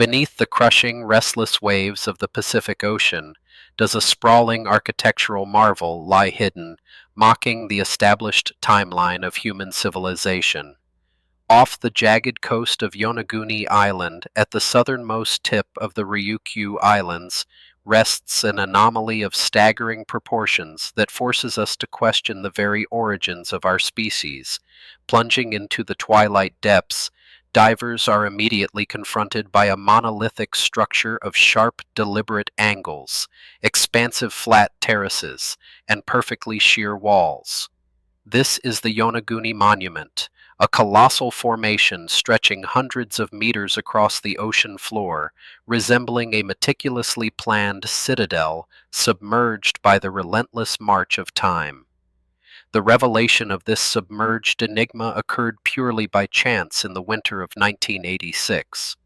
Beneath the crushing, restless waves of the Pacific Ocean does a sprawling architectural marvel lie hidden, mocking the established timeline of human civilization. Off the jagged coast of Yonaguni Island, at the southernmost tip of the Ryukyu Islands, rests an anomaly of staggering proportions that forces us to question the very origins of our species. Plunging into the twilight depths, divers are immediately confronted by a monolithic structure of sharp, deliberate angles, expansive flat terraces, and perfectly sheer walls. This is the Yonaguni Monument, a colossal formation stretching hundreds of meters across the ocean floor, resembling a meticulously planned citadel submerged by the relentless march of time. The revelation of this submerged enigma occurred purely by chance in the winter of 1986.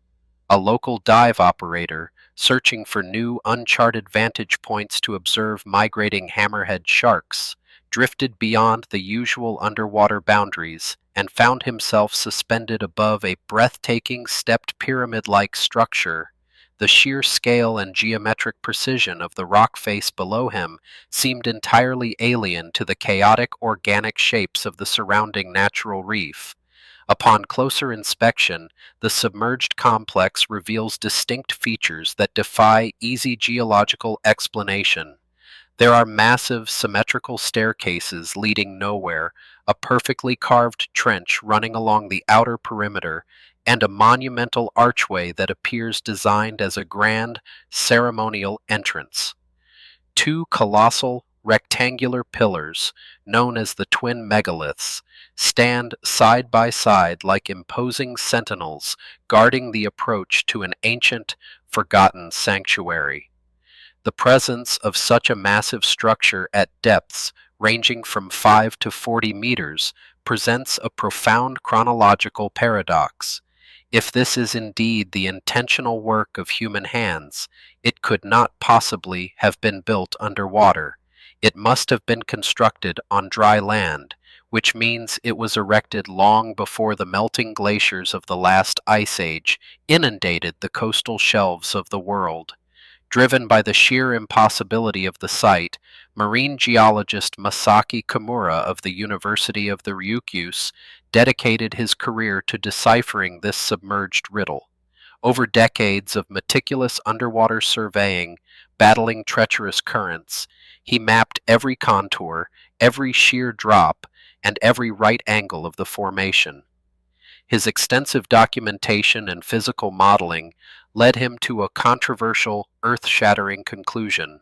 A local dive operator, searching for new, uncharted vantage points to observe migrating hammerhead sharks, drifted beyond the usual underwater boundaries and found himself suspended above a breathtaking stepped pyramid-like structure. The sheer scale and geometric precision of the rock face below him seemed entirely alien to the chaotic organic shapes of the surrounding natural reef. Upon closer inspection, the submerged complex reveals distinct features that defy easy geological explanation. There are massive symmetrical staircases leading nowhere, a perfectly carved trench running along the outer perimeter, and a monumental archway that appears designed as a grand, ceremonial entrance. Two colossal, rectangular pillars, known as the twin megaliths, stand side by side like imposing sentinels guarding the approach to an ancient, forgotten sanctuary. The presence of such a massive structure at depths ranging from 5 to 40 meters presents a profound chronological paradox. If this is indeed the intentional work of human hands, it could not possibly have been built underwater. It must have been constructed on dry land, which means it was erected long before the melting glaciers of the last ice age inundated the coastal shelves of the world. Driven by the sheer impossibility of the site, marine geologist Masaki Kimura of the University of the Ryukyus dedicated his career to deciphering this submerged riddle. Over decades of meticulous underwater surveying, battling treacherous currents, he mapped every contour, every sheer drop, and every right angle of the formation. His extensive documentation and physical modeling led him to a controversial, earth-shattering conclusion.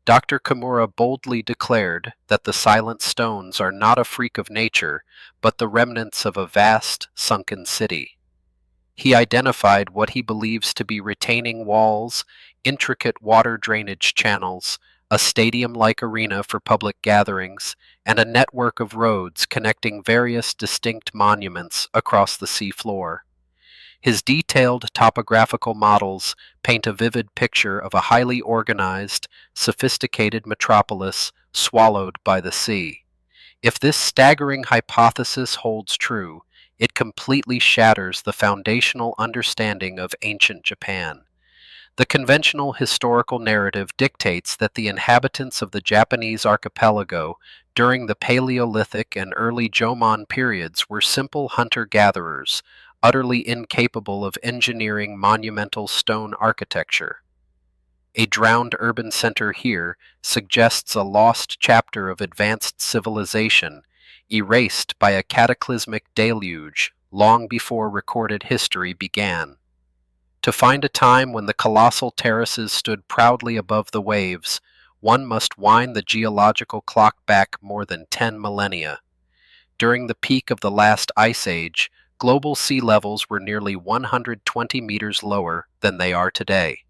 Dr. Kimura boldly declared that the silent stones are not a freak of nature, but the remnants of a vast, sunken city. He identified what he believes to be retaining walls, intricate water drainage channels, a stadium-like arena for public gatherings, and a network of roads connecting various distinct monuments across the seafloor. His detailed topographical models paint a vivid picture of a highly organized, sophisticated metropolis swallowed by the sea. If this staggering hypothesis holds true, it completely shatters the foundational understanding of ancient Japan. The conventional historical narrative dictates that the inhabitants of the Japanese archipelago during the Paleolithic and early Jomon periods were simple hunter-gatherers, utterly incapable of engineering monumental stone architecture. A drowned urban center here suggests a lost chapter of advanced civilization, erased by a cataclysmic deluge long before recorded history began. To find a time when the colossal terraces stood proudly above the waves, one must wind the geological clock back more than 10 millennia. During the peak of the last ice age, global sea levels were nearly 120 meters lower than they are today.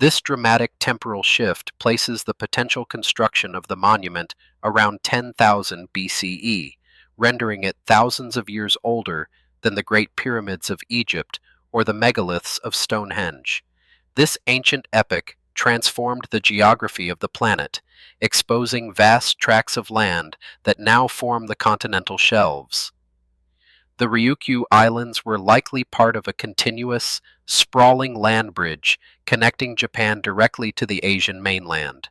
This dramatic temporal shift places the potential construction of the monument around 10,000 BCE, rendering it thousands of years older than the Great Pyramids of Egypt or the megaliths of Stonehenge. This ancient epic transformed the geography of the planet, exposing vast tracts of land that now form the continental shelves. The Ryukyu Islands were likely part of a continuous, sprawling land bridge connecting Japan directly to the Asian mainland.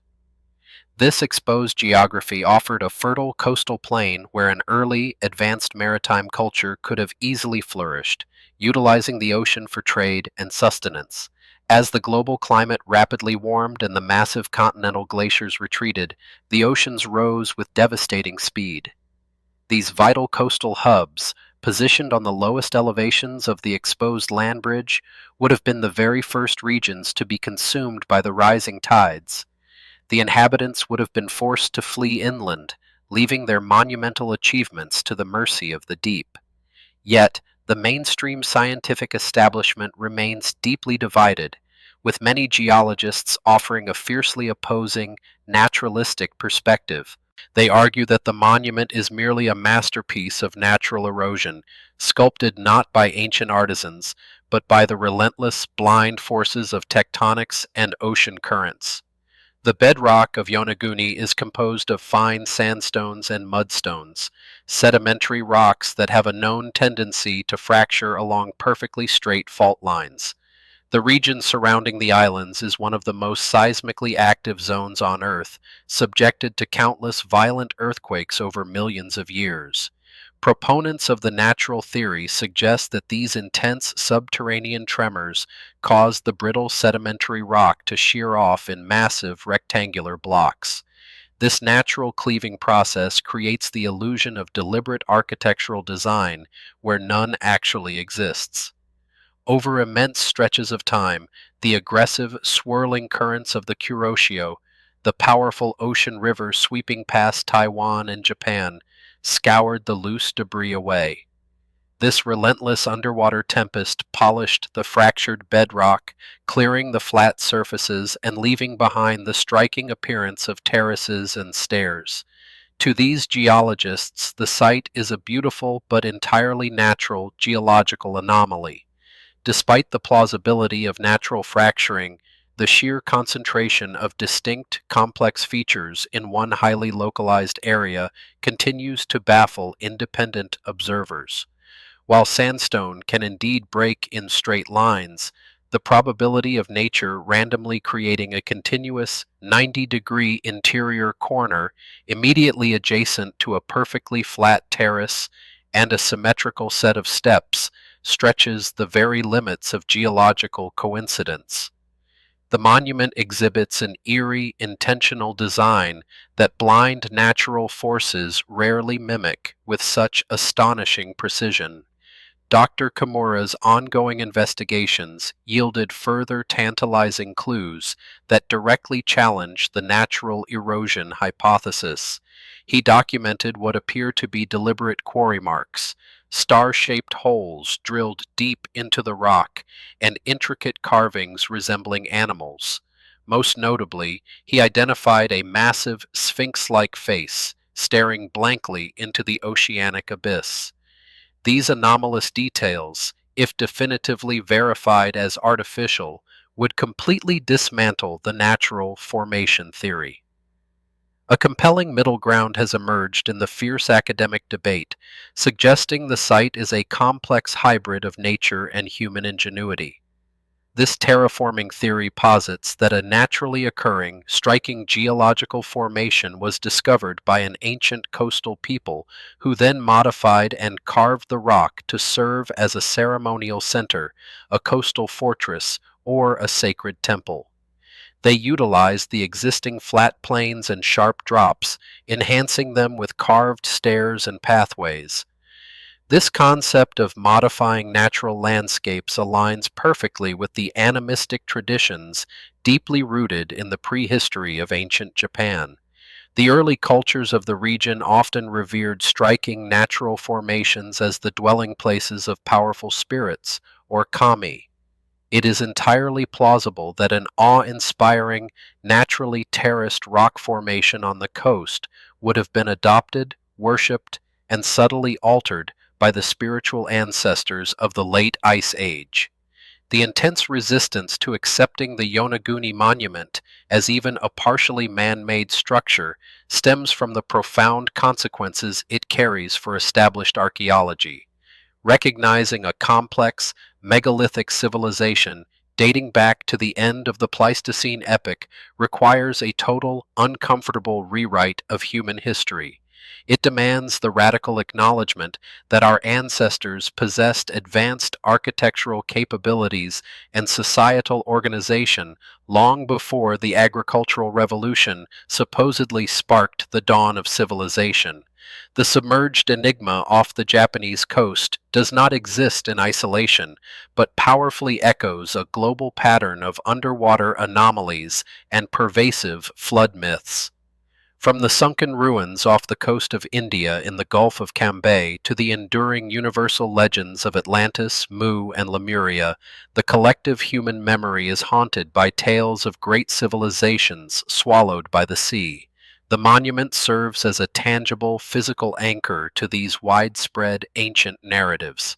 This exposed geography offered a fertile coastal plain where an early, advanced maritime culture could have easily flourished, utilizing the ocean for trade and sustenance. As the global climate rapidly warmed and the massive continental glaciers retreated, the oceans rose with devastating speed. These vital coastal hubs, positioned on the lowest elevations of the exposed land bridge, would have been the very first regions to be consumed by the rising tides. The inhabitants would have been forced to flee inland, leaving their monumental achievements to the mercy of the deep. Yet, the mainstream scientific establishment remains deeply divided, with many geologists offering a fiercely opposing, naturalistic perspective. They argue that the monument is merely a masterpiece of natural erosion, sculpted not by ancient artisans, but by the relentless, blind forces of tectonics and ocean currents. The bedrock of Yonaguni is composed of fine sandstones and mudstones, sedimentary rocks that have a known tendency to fracture along perfectly straight fault lines. The region surrounding the islands is one of the most seismically active zones on Earth, subjected to countless violent earthquakes over millions of years. Proponents of the natural theory suggest that these intense subterranean tremors caused the brittle sedimentary rock to shear off in massive rectangular blocks. This natural cleaving process creates the illusion of deliberate architectural design where none actually exists. Over immense stretches of time, the aggressive, swirling currents of the Kuroshio, the powerful ocean river sweeping past Taiwan and Japan, scoured the loose debris away. This relentless underwater tempest polished the fractured bedrock, clearing the flat surfaces and leaving behind the striking appearance of terraces and stairs. To these geologists, the site is a beautiful but entirely natural geological anomaly. Despite the plausibility of natural fracturing, the sheer concentration of distinct, complex features in one highly localized area continues to baffle independent observers. While sandstone can indeed break in straight lines, the probability of nature randomly creating a continuous 90-degree interior corner immediately adjacent to a perfectly flat terrace and a symmetrical set of steps stretches the very limits of geological coincidence. The monument exhibits an eerie, intentional design that blind natural forces rarely mimic with such astonishing precision. Dr. Kimura's ongoing investigations yielded further tantalizing clues that directly challenge the natural erosion hypothesis. He documented what appear to be deliberate quarry marks, star-shaped holes drilled deep into the rock, and intricate carvings resembling animals. Most notably, he identified a massive sphinx-like face staring blankly into the oceanic abyss. These anomalous details, if definitively verified as artificial, would completely dismantle the natural formation theory. A compelling middle ground has emerged in the fierce academic debate, suggesting the site is a complex hybrid of nature and human ingenuity. This terraforming theory posits that a naturally occurring, striking geological formation was discovered by an ancient coastal people who then modified and carved the rock to serve as a ceremonial center, a coastal fortress, or a sacred temple. They utilized the existing flat plains and sharp drops, enhancing them with carved stairs and pathways. This concept of modifying natural landscapes aligns perfectly with the animistic traditions deeply rooted in the prehistory of ancient Japan. The early cultures of the region often revered striking natural formations as the dwelling places of powerful spirits, or kami. It is entirely plausible that an awe-inspiring, naturally terraced rock formation on the coast would have been adopted, worshipped, and subtly altered by the spiritual ancestors of the late Ice Age. The intense resistance to accepting the Yonaguni Monument as even a partially man-made structure stems from the profound consequences it carries for established archaeology. Recognizing a complex, megalithic civilization dating back to the end of the Pleistocene epoch requires a total, uncomfortable rewrite of human history. It demands the radical acknowledgement that our ancestors possessed advanced architectural capabilities and societal organization long before the agricultural revolution supposedly sparked the dawn of civilization. The submerged enigma off the Japanese coast does not exist in isolation, but powerfully echoes a global pattern of underwater anomalies and pervasive flood myths. From the sunken ruins off the coast of India in the Gulf of Cambay to the enduring universal legends of Atlantis, Mu, and Lemuria, the collective human memory is haunted by tales of great civilizations swallowed by the sea. The monument serves as a tangible, physical anchor to these widespread ancient narratives.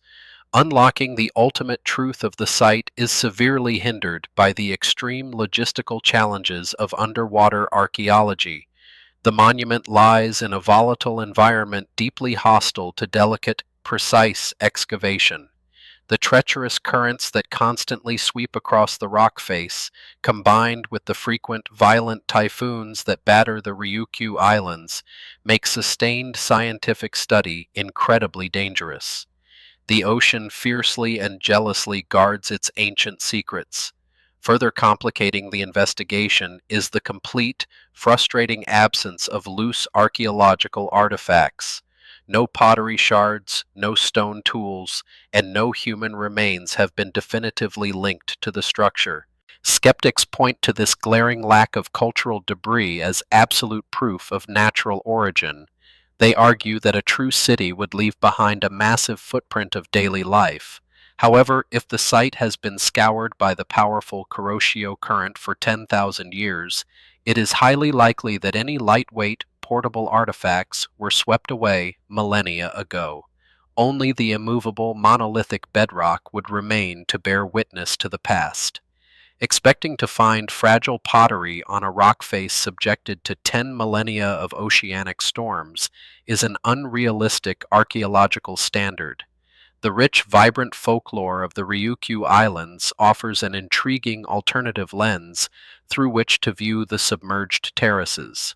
Unlocking the ultimate truth of the site is severely hindered by the extreme logistical challenges of underwater archaeology. The monument lies in a volatile environment deeply hostile to delicate, precise excavation. The treacherous currents that constantly sweep across the rock face, combined with the frequent violent typhoons that batter the Ryukyu Islands, make sustained scientific study incredibly dangerous. The ocean fiercely and jealously guards its ancient secrets. Further complicating the investigation is the complete, frustrating absence of loose archaeological artifacts. No pottery shards, no stone tools, and no human remains have been definitively linked to the structure. Skeptics point to this glaring lack of cultural debris as absolute proof of natural origin. They argue that a true city would leave behind a massive footprint of daily life. However, if the site has been scoured by the powerful Kuroshio current for 10,000 years, it is highly likely that any lightweight, portable artifacts were swept away millennia ago. Only the immovable monolithic bedrock would remain to bear witness to the past. Expecting to find fragile pottery on a rock face subjected to 10 millennia of oceanic storms is an unrealistic archaeological standard. The rich, vibrant folklore of the Ryukyu Islands offers an intriguing alternative lens through which to view the submerged terraces.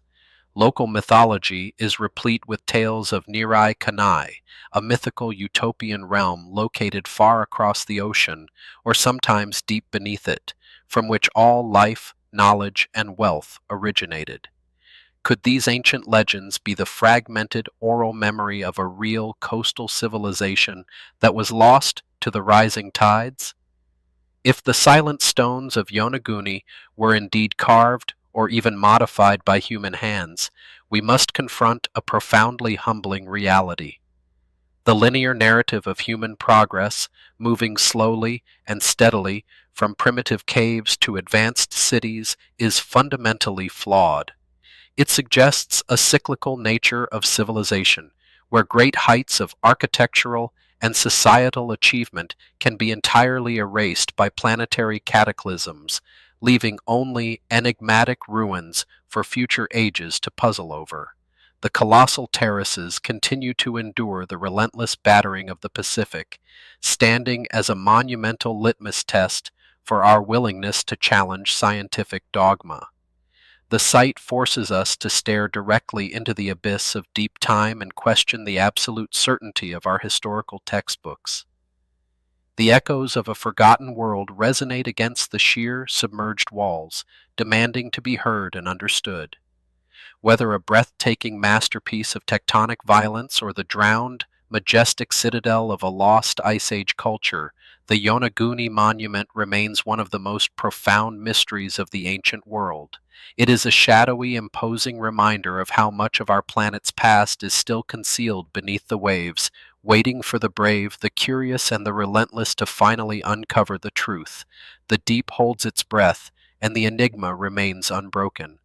Local mythology is replete with tales of Nirai Kanai, a mythical utopian realm located far across the ocean, or sometimes deep beneath it, from which all life, knowledge, and wealth originated. Could these ancient legends be the fragmented oral memory of a real coastal civilization that was lost to the rising tides? If the silent stones of Yonaguni were indeed carved or even modified by human hands, we must confront a profoundly humbling reality. The linear narrative of human progress, moving slowly and steadily from primitive caves to advanced cities, is fundamentally flawed. It suggests a cyclical nature of civilization, where great heights of architectural and societal achievement can be entirely erased by planetary cataclysms, leaving only enigmatic ruins for future ages to puzzle over. The colossal terraces continue to endure the relentless battering of the Pacific, standing as a monumental litmus test for our willingness to challenge scientific dogma. The site forces us to stare directly into the abyss of deep time and question the absolute certainty of our historical textbooks. The echoes of a forgotten world resonate against the sheer, submerged walls, demanding to be heard and understood. Whether a breathtaking masterpiece of tectonic violence or the drowned, majestic citadel of a lost Ice Age culture, the Yonaguni Monument remains one of the most profound mysteries of the ancient world. It is a shadowy, imposing reminder of how much of our planet's past is still concealed beneath the waves, waiting for the brave, the curious, and the relentless to finally uncover the truth. The deep holds its breath, and the enigma remains unbroken.